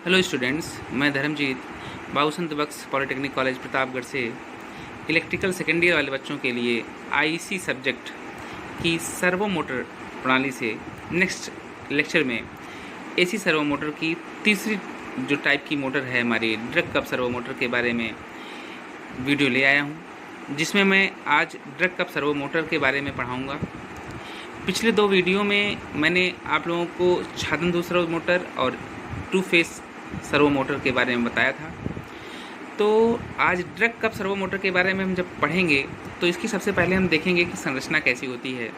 Hello students, मैं धर्मजीत बाबूसंत बख्श polytechnic college Pratapgarh से electrical second year वाले बच्चों के लिए आईसी सब्जेक्ट की सर्वो मोटर प्रणाली से नेक्स्ट लेक्चर में एसी सर्वो मोटर की तीसरी जो टाइप की मोटर है हमारी ड्रग कप सर्वो मोटर के बारे में वीडियो ले आया हूँ, जिसमें मैं आज ड्रग कप सर्वो मोटर के बारे में पढ़ाऊँगा। पिछले दो वीडियो में मैंने आप लोगों को छादन सर्वो मोटर और टू फेस सर्वो मोटर के बारे में बताया था। तो आज ड्रग कप सर्वो मोटर के बारे में हम जब पढ़ेंगे तो इसकी सबसे पहले हम देखेंगे कि संरचना कैसी होती है।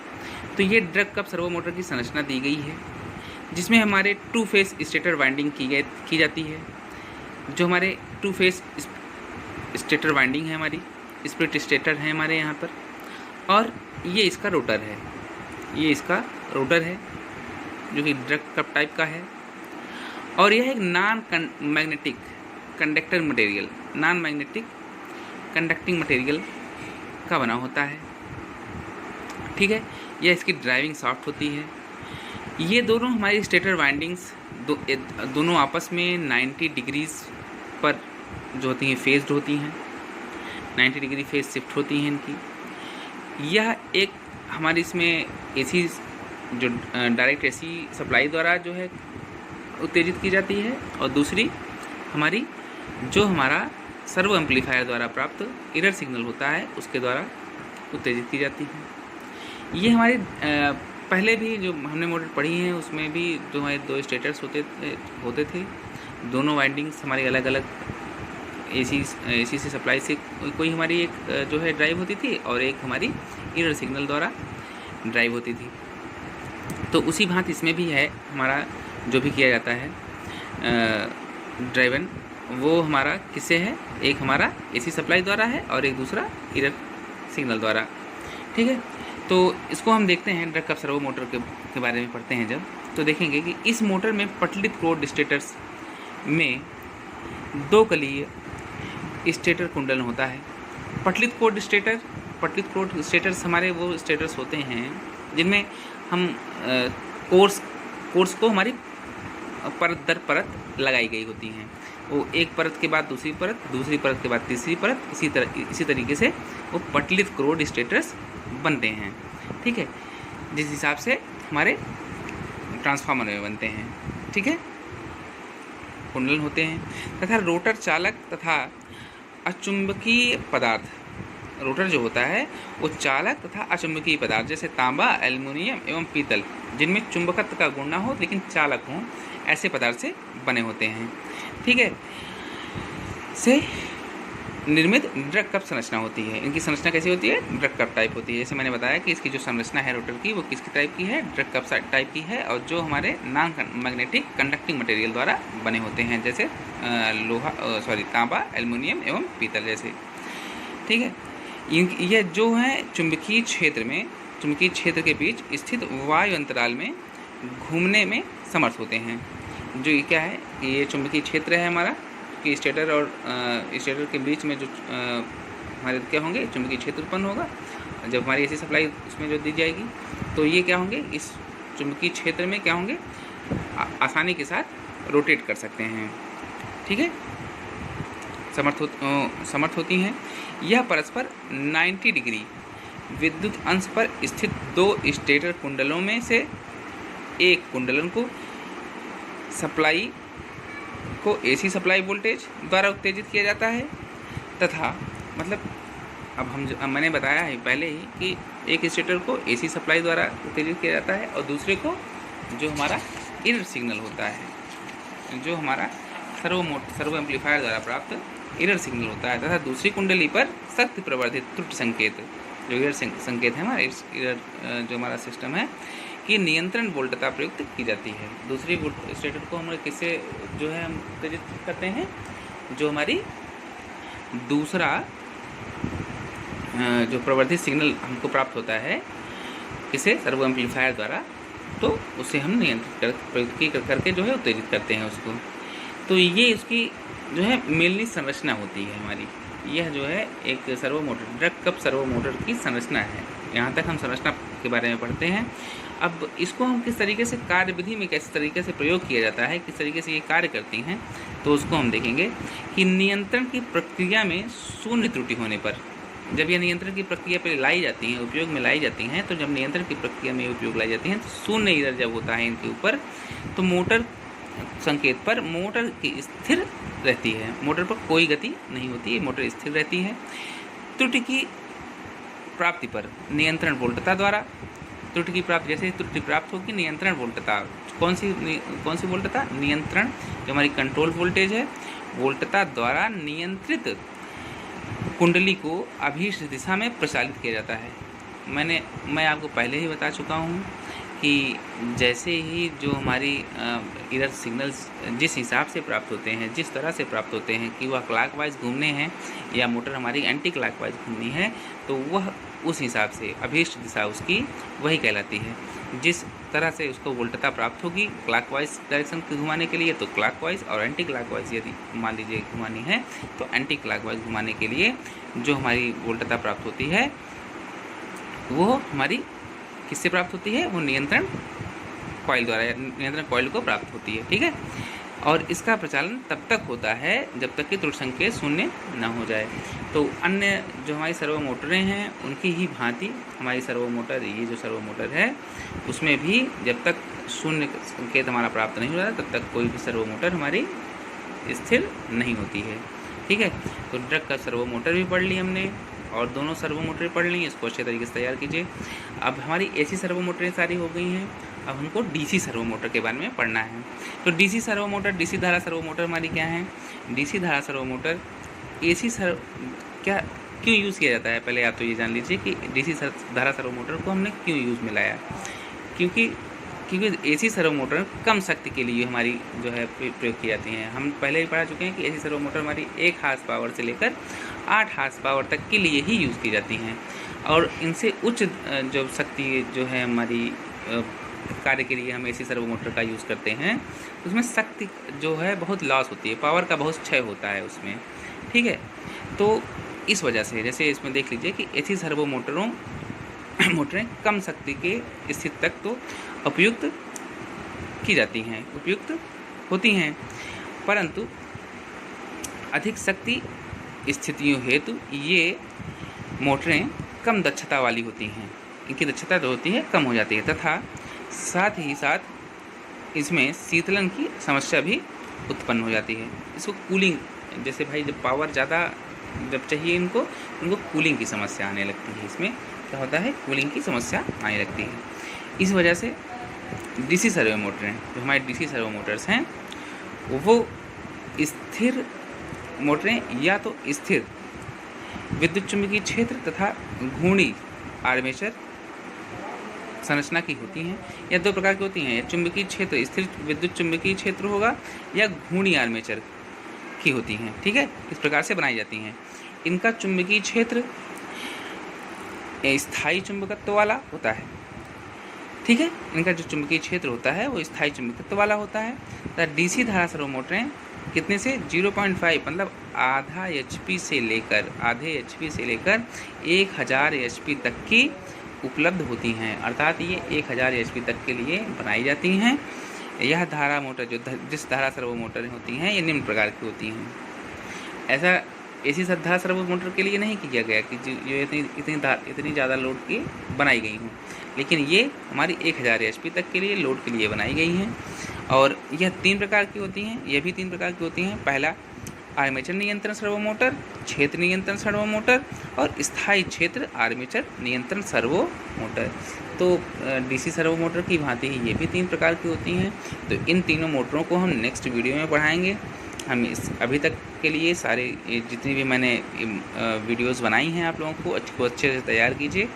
तो ये ड्रग कप सर्वो मोटर की संरचना दी गई है, जिसमें हमारे टू फेस स्टेटर वाइंडिंग की जाती है। जो हमारे टू फेस स्टेटर वाइंडिंग है, हमारी स्प्लिट स्टेटर है हमारे यहाँ पर, और ये इसका रोटर है। ये इसका रोटर है जो कि ड्रग कप टाइप का है, और यह एक non magnetic conductor material, non magnetic conducting material का बना होता है। ठीक है, यह इसकी ड्राइविंग शाफ्ट होती है। ये दोनों हमारी स्टेटर वाइंडिंग्स दोनों आपस में 90 डिग्रीज पर जो होती हैं फेस्ड होती हैं, 90 डिग्री फेज शिफ्ट होती हैं इनकी। यह एक हमारी इसमें एसी जो डायरेक्ट एसी सप्लाई द्वारा जो है उत्तेजित की जाती है, और दूसरी हमारी जो हमारा सर्वो एम्पलीफायर द्वारा प्राप्त एरर सिग्नल होता है उसके द्वारा उत्तेजित की जाती है। ये हमारी पहले भी जो हमने मोटर पढ़ी हैं उसमें भी जो हमारे दो स्टेटर्स होते थे। दोनों वाइंडिंग्स हमारी अलग अलग एसी से सप्लाई से कोई हमारी एक जो है ड्राइव होती थी, और एक हमारी एरर सिग्नल द्वारा ड्राइव होती थी। तो उसी भांति इसमें भी है, हमारा जो भी किया जाता है ड्राइवन, वो हमारा किससे है, एक हमारा एसी सप्लाई द्वारा है और एक दूसरा एरर सिग्नल द्वारा। ठीक है, तो इसको हम देखते हैं ड्रग कप सर्वो मोटर के बारे में पढ़ते हैं जब, तो देखेंगे कि इस मोटर में पटलित क्रोड स्टेटर्स में दो कलीय स्टेटर कुंडल होता है। पटलित क्रोड स्टेटर्स हमारे वो स्टेटर्स होते हैं जिनमें हम कोर्स को हमारी परत दर परत लगाई गई होती हैं। वो एक परत के बाद दूसरी परत, दूसरी परत के बाद तीसरी परत, इसी तरीके से वो पटलित क्रोड स्टेटर्स बनते हैं। ठीक है, जिस हिसाब से हमारे ट्रांसफार्मर में बनते हैं। ठीक है, कुंडल होते हैं तथा रोटर चालक तथा अचुंबकीय पदार्थ। रोटर जो होता है वो चालक तथा अचुंबकीय पदार्थ जैसे तांबा, एल्युमिनियम एवं पीतल, जिनमें चुंबकत्व का गुण ना हो लेकिन चालक हों, ऐसे पदार्थ से बने होते हैं। ठीक है, से निर्मित ड्रग कप संरचना होती है। इनकी संरचना कैसी होती है, ड्रग कप टाइप होती है। जैसे मैंने बताया कि इसकी जो संरचना है रोटर की वो किसकी टाइप की है, ड्रग कप टाइप की है, और जो हमारे नॉन मैग्नेटिक कंडक्टिंग मटेरियल द्वारा बने होते हैं, जैसे तांबा, एल्युमिनियम एवं पीतल जैसे। ठीक है, यह जो है चुंबकीय क्षेत्र के बीच स्थित वायु अंतराल में घूमने में समर्थ होते हैं। जो ये क्या है, ये चुंबकीय क्षेत्र है हमारा, कि स्टेटर और स्टेटर के बीच में जो हमारे क्या होंगे, चुंबकीय क्षेत्र उत्पन्न होगा। जब हमारी एसी सप्लाई उसमें जो दी जाएगी तो ये क्या होंगे, इस चुंबकीय क्षेत्र में क्या होंगे, आसानी के साथ रोटेट कर सकते हैं। ठीक है, समर्थ होती हैं। यह परस्पर 90 डिग्री विद्युत अंश पर स्थित दो स्टेटर कुंडलों में से एक कुंडलन को एसी सप्लाई वोल्टेज द्वारा उत्तेजित किया जाता है, तथा मतलब मैंने बताया है पहले ही कि एक स्टेटर को एसी सप्लाई द्वारा उत्तेजित किया जाता है, और दूसरे को जो हमारा एरर सिग्नल होता है, जो हमारा सर्वो एम्पलीफायर द्वारा प्राप्त एरर सिग्नल होता है, तथा दूसरी कुंडली पर शक्ति प्रवर्धित त्रुटि संकेत, जो एरर संकेत है हमारा एरर जो हमारा सिस्टम है कि नियंत्रण वोल्टता प्रयुक्त की जाती है। दूसरी स्टेटर को हम किससे जो है हम उत्तेजित करते हैं, जो हमारी दूसरा जो प्रवर्धित सिग्नल हमको प्राप्त होता है किसे, सर्वो एम्पलीफायर द्वारा, तो उसे हम नियंत्रित प्रयुक्त करके जो है उत्तेजित करते हैं उसको। तो ये इसकी जो है मेनली संरचना होती है हमारी। यह जो है एक servo motor, drug cup servo motor की संरचना है। यहाँ तक हम संरचना के बारे में पढ़ते हैं। अब इसको हम किस तरीके से कार्यविधि में किस तरीके से प्रयोग किया जाता है, किस तरीके से ये कार्य करती हैं, तो उसको हम देखेंगे कि नियंत्रण की प्रक्रिया में शून्य त्रुटि होने पर, जब ये नियंत्रण की प्रक्रिया पर लाई जाती हैं, उपयोग में लाई जाती हैं, तो जब नियंत्रण की प्रक्रिया में उपयोग लाई जाती हैं तो शून्य एरर जब होता है इनके ऊपर, तो मोटर संकेत पर मोटर की स्थिर रहती है, मोटर पर कोई गति नहीं होती है, मोटर स्थिर रहती है। त्रुटि की प्राप्ति पर नियंत्रण वोल्टता द्वारा त्रुटि की प्राप्ति, जैसे त्रुटि प्राप्त होगी नियंत्रण वोल्टता, कौन सी वोल्टता, नियंत्रण जो हमारी कंट्रोल वोल्टेज है, वोल्टता द्वारा नियंत्रित कुंडली को अभीष्ट दिशा में प्रचालित किया जाता है। मैं आपको पहले ही बता चुका हूँ कि जैसे ही जो हमारी एरर सिग्नल्स जिस हिसाब से प्राप्त होते हैं, जिस तरह से प्राप्त होते हैं कि वह क्लॉकवाइज घूमने हैं या मोटर हमारी एंटी क्लॉकवाइज घूमनी है, तो वह उस हिसाब से अभीष्ट दिशा उसकी वही कहलाती है। जिस तरह से उसको वोल्टता प्राप्त होगी क्लॉकवाइज डायरेक्शन को घुमाने के लिए तो क्लॉकवाइज, और एंटी क्लॉकवाइज यदि मान लीजिए घुमानी है तो एंटी क्लॉकवाइज घुमाने के लिए जो हमारी वोल्टता प्राप्त होती है वो हमारी किससे प्राप्त होती है, वो नियंत्रण कॉइल द्वारा, नियंत्रण कॉइल को प्राप्त होती है। ठीक है, और इसका प्रचालन तब तक होता है जब तक कि त्रुटि संकेत शून्य न हो जाए। तो अन्य जो हमारी सर्वो मोटरें हैं उनकी ही भांति हमारी सर्वो मोटर, ये जो सर्वो मोटर है उसमें भी जब तक शून्य संकेत हमारा प्राप्त नहीं हो जाता तब तक कोई भी सर्वो मोटर हमारी स्थिर नहीं होती है। ठीक है, तो ड्रग का सर्वो मोटर भी पढ़ ली हमने और दोनों सर्वो मोटरें पढ़ ली, इसको अच्छे तरीके से तैयार कीजिए। अब हमारी एसी सर्वो मोटरें सारी हो गई हैं, अब हमको डीसी सर्वो मोटर के बारे में पढ़ना है। तो डीसी सर्वो मोटर, डीसी धारा सर्वो मोटर हमारी क्या है, डीसी धारा सर्वो मोटर एसी क्या क्यों यूज़ किया जाता है, पहले आप तो ये जान लीजिए कि डीसी धारा सर्वो मोटर को हमने क्यों यूज़ में लाया। क्योंकि एसी सर्वो मोटर कम शक्ति के लिए हमारी जो है प्रयोग की जाती हैं। हम पहले ही पढ़ा चुके हैं कि एसी सर्वो मोटर हमारी 1 हार्स पावर से लेकर 8 हार्स पावर तक के लिए ही यूज़ की जाती हैं, और इनसे उच्च जो शक्ति जो है हमारी कार्य के लिए हम एसी सर्वो मोटर का यूज़ करते हैं, उसमें शक्ति जो है बहुत लॉस होती है, पावर का बहुत क्षय होता है उसमें। ठीक है, तो इस वजह से जैसे इसमें देख लीजिए कि एसी सर्वो मोटरें कम शक्ति के स्थिति तक तो उपयुक्त की जाती हैं, उपयुक्त होती हैं, परंतु अधिक शक्ति स्थितियों हेतु ये मोटरें कम दक्षता वाली होती हैं, इनकी दक्षता जो होती है कम हो जाती है, तथा साथ ही साथ इसमें शीतलन की समस्या भी उत्पन्न हो जाती है। इसको कूलिंग, जैसे भाई जब पावर ज़्यादा जब चाहिए इनको कूलिंग की समस्या आने लगती है, इसमें क्या होता है, कूलिंग की समस्या आने लगती है। इस वजह से डीसी सर्वो मोटरें, जो हमारे डीसी सर्वो मोटर्स हैं वो स्थिर मोटरें या तो स्थिर विद्युत चुम्बकीय क्षेत्र तथा घूर्णी आर्मेचर संरचना की होती हैं, या 2 प्रकार की होती हैं, या चुम्बकीय क्षेत्र स्थिर विद्युत चुम्बकीय क्षेत्र होगा या घूर्णी आर्मेचर की होती हैं। ठीक है, इस प्रकार से बनाई जाती हैं। इनका चुम्बकीय क्षेत्र स्थायी चुंबकत्व वाला होता है। ठीक है, इनका जो चुंबकीय क्षेत्र होता है वो स्थायी चुंबकत्व वाला होता है। तो डीसी धारा सर्वो मोटरें कितने से 0.5 मतलब आधे HP से लेकर 1000 HP तक की उपलब्ध होती हैं, अर्थात ये 1000 HP तक के लिए बनाई जाती हैं। यह धारा मोटर जिस धारा सर्वो मोटरें होती हैं ये निम्न प्रकार की होती हैं। ऐसा एसी धारा सर्वो मोटर के लिए नहीं किया गया कि जो इतनी ज़्यादा लोड की बनाई गई हूँ, लेकिन ये हमारी 1000 HP तक के लिए लोड के लिए बनाई गई हैं। और यह 3 प्रकार की होती हैं, ये भी 3 प्रकार की होती हैं। पहला आर्मेचर नियंत्रण सर्वो मोटर, क्षेत्र नियंत्रण सर्वो मोटर और स्थायी क्षेत्र आर्मेचर नियंत्रण सर्वो मोटर। तो डीसी सर्वो मोटर की भांति ही ये भी 3 प्रकार की होती हैं। तो इन तीनों मोटरों को हम नेक्स्ट वीडियो में पढ़ाएंगे। हम अभी तक के लिए सारे जितनी भी मैंने वीडियोस बनाई हैं आप लोगों को अच्छे से तैयार कीजिए,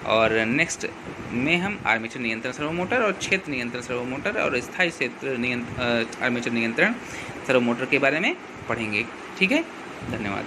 और नेक्स्ट में हम आर्मेचर नियंत्रण सर्वो मोटर और क्षेत्र नियंत्रण सर्वो मोटर और स्थायी क्षेत्र आर्मेचर नियंत्रण सर्वो मोटर के बारे में पढ़ेंगे। ठीक है, धन्यवाद।